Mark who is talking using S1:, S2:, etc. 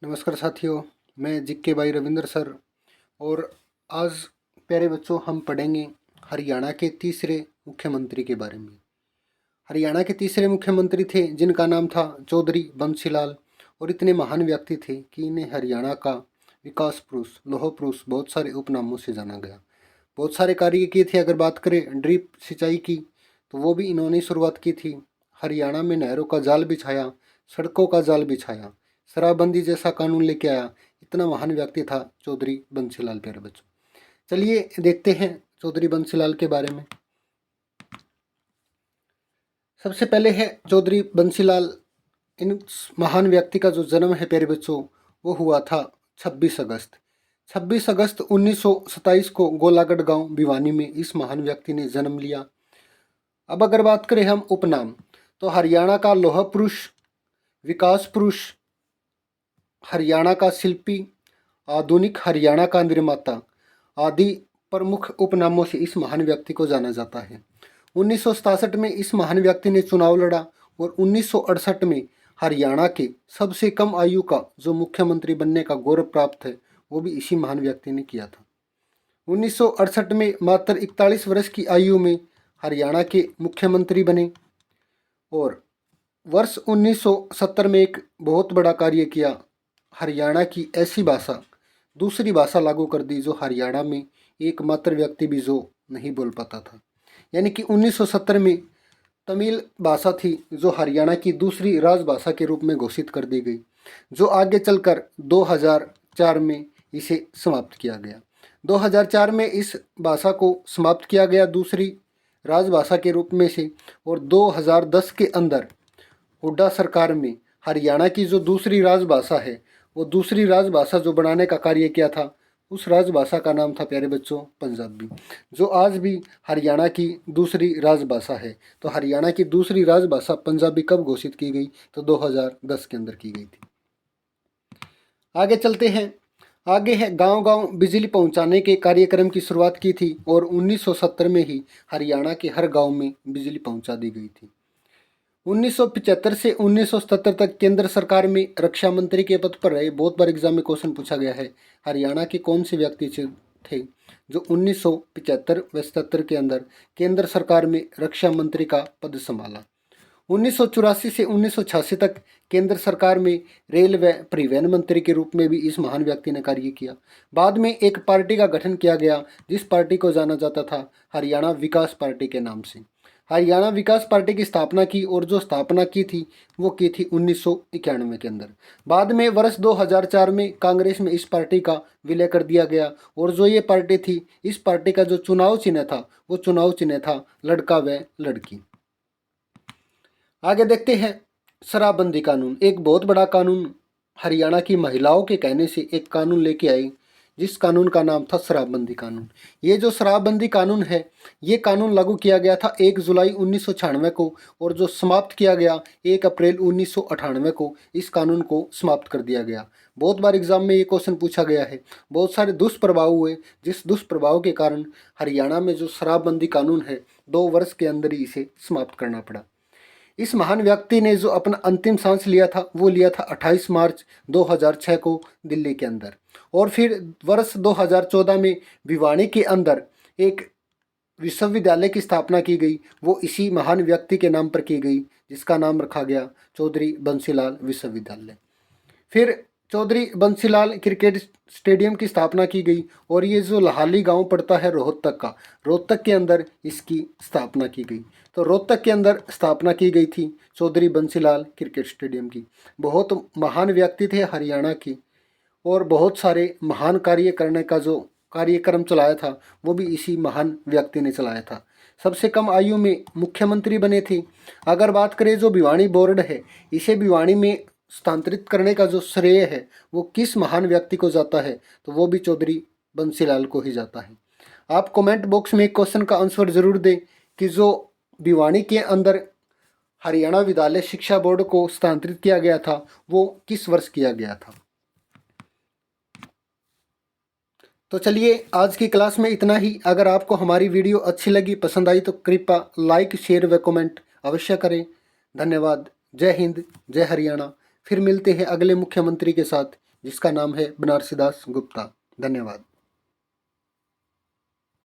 S1: नमस्कार साथियों, मैं जिक्के भाई रविंद्र सर। और आज प्यारे बच्चों हम पढ़ेंगे हरियाणा के तीसरे मुख्यमंत्री के बारे में। हरियाणा के तीसरे मुख्यमंत्री थे जिनका नाम था चौधरी बंसीलाल, और इतने महान व्यक्ति थे कि इन्हें हरियाणा का विकास पुरुष, लौह पुरुष बहुत सारे उपनामों से जाना गया। बहुत सारे कार्य किए थे। अगर बात करें ड्रिप सिंचाई की तो वो भी इन्होंने शुरुआत की थी। हरियाणा में नहरों का जाल बिछाया, सड़कों का जाल बिछाया, शराबबंदी जैसा कानून लेके आया। इतना महान व्यक्ति था चौधरी बंसीलाल प्यारे बच्चों। चलिए देखते हैं चौधरी बंसीलाल के बारे में। सबसे पहले है चौधरी बंसीलाल। इन महान व्यक्ति का जो जन्म है प्यारे बच्चों वो हुआ था 26 अगस्त 1927 को गोलागढ़ गांव भिवानी में इस महान व्यक्ति ने जन्म लिया। अब अगर बात करें हम उपनाम, तो हरियाणा का लौह पुरुष, विकास पुरुष, हरियाणा का शिल्पी, आधुनिक हरियाणा का निर्माता आदि प्रमुख उपनामों से इस महान व्यक्ति को जाना जाता है। 1967 में इस महान व्यक्ति ने चुनाव लड़ा और 1968 में हरियाणा के सबसे कम आयु का जो मुख्यमंत्री बनने का गौरव प्राप्त है वो भी इसी महान व्यक्ति ने किया था। 1968 में मात्र 41 वर्ष की आयु में हरियाणा के मुख्यमंत्री बने और वर्ष 1970 में एक बहुत बड़ा कार्य किया। हरियाणा की ऐसी भाषा, दूसरी भाषा लागू कर दी जो हरियाणा में एकमात्र व्यक्ति भी जो नहीं बोल पाता था। यानी कि 1970 में तमिल भाषा थी जो हरियाणा की दूसरी राजभाषा के रूप में घोषित कर दी गई, जो आगे चलकर 2004 में इसे समाप्त किया गया। 2004 में इस भाषा को समाप्त किया गया दूसरी राजभाषा के रूप में से, और 2010 के अंदर हुड्डा सरकार में हरियाणा की जो दूसरी राजभाषा है वो दूसरी राजभाषा जो बनाने का कार्य किया था उस राजभाषा का नाम था प्यारे बच्चों पंजाबी, जो आज भी हरियाणा की दूसरी राजभाषा है। तो हरियाणा की दूसरी राजभाषा पंजाबी कब घोषित की गई? तो 2010 के अंदर की गई थी। आगे चलते हैं। आगे है गांव-गांव बिजली पहुंचाने के कार्यक्रम की शुरुआत की थी और 1970 में ही हरियाणा के हर गांव में बिजली पहुंचा दी गई थी। 1975 से 1977 तक केंद्र सरकार में रक्षा मंत्री के पद पर रहे। बहुत बार एग्जाम में क्वेश्चन पूछा गया है, हरियाणा के कौन से व्यक्ति थे जो 1975 व 77 के अंदर केंद्र सरकार में रक्षा मंत्री का पद संभाला। 1984 से 1986 तक केंद्र सरकार में रेल व परिवहन मंत्री के रूप में भी इस महान व्यक्ति ने कार्य किया। बाद में एक पार्टी का गठन किया गया जिस पार्टी को जाना जाता था हरियाणा विकास पार्टी के नाम से। हरियाणा विकास पार्टी की स्थापना की और जो स्थापना की थी वो की थी 1991 के अंदर। बाद में वर्ष 2004 में कांग्रेस में इस पार्टी का विलय कर दिया गया और जो ये पार्टी थी, इस पार्टी का जो चुनाव चिन्ह था वो चुनाव चिन्ह था लड़का व लड़की। आगे देखते हैं शराबबंदी कानून। एक बहुत बड़ा कानून हरियाणा की महिलाओं के कहने से एक कानून लेके आई जिस कानून का नाम था शराबबंदी कानून। ये जो शराबबंदी कानून है ये कानून लागू किया गया था 1 जुलाई 1996 को और जो समाप्त किया गया 1 अप्रैल 1998 को। इस कानून को समाप्त कर दिया गया। बहुत बार एग्जाम में ये क्वेश्चन पूछा गया है। बहुत सारे दुष्प्रभाव हुए जिस दुष्प्रभाव के कारण हरियाणा में जो शराबबंदी कानून है 2 वर्ष के अंदर ही इसे समाप्त करना पड़ा। इस महान व्यक्ति ने जो अपना अंतिम सांस लिया था वो लिया था 28 मार्च 2006 को दिल्ली के अंदर। और फिर वर्ष 2014 में भिवानी के अंदर एक विश्वविद्यालय की स्थापना की गई। वो इसी महान व्यक्ति के नाम पर की गई जिसका नाम रखा गया चौधरी बंसीलाल विश्वविद्यालय। फिर चौधरी बंसीलाल क्रिकेट स्टेडियम की स्थापना की गई और ये जो लाहली गांव पड़ता है रोहतक के अंदर इसकी स्थापना की गई। तो रोहतक के अंदर स्थापना की गई थी चौधरी बंसीलाल क्रिकेट स्टेडियम की। बहुत महान व्यक्ति थे हरियाणा की और बहुत सारे महान कार्य करने का जो कार्यक्रम चलाया था वो भी इसी महान व्यक्ति ने चलाया था। सबसे कम आयु में मुख्यमंत्री बने थे। अगर बात करें जो भिवानी बोर्ड है, इसे भिवानी में स्थानांतरित करने का जो श्रेय है वो किस महान व्यक्ति को जाता है? तो वो भी चौधरी बंसीलाल को ही जाता है। आप कमेंट बॉक्स में एक क्वेश्चन का आंसर जरूर दें कि जो भिवानी के अंदर हरियाणा विद्यालय शिक्षा बोर्ड को स्थानांतरित किया गया था वो किस वर्ष किया गया था। तो चलिए आज की क्लास में इतना ही। अगर आपको हमारी वीडियो अच्छी लगी, पसंद आई तो कृपया लाइक, शेयर व कमेंट अवश्य करें। धन्यवाद। जय हिंद, जय हरियाणा। फिर मिलते हैं अगले मुख्यमंत्री के साथ। जिसका नाम है बनारसी दास गुप्ता। धन्यवाद।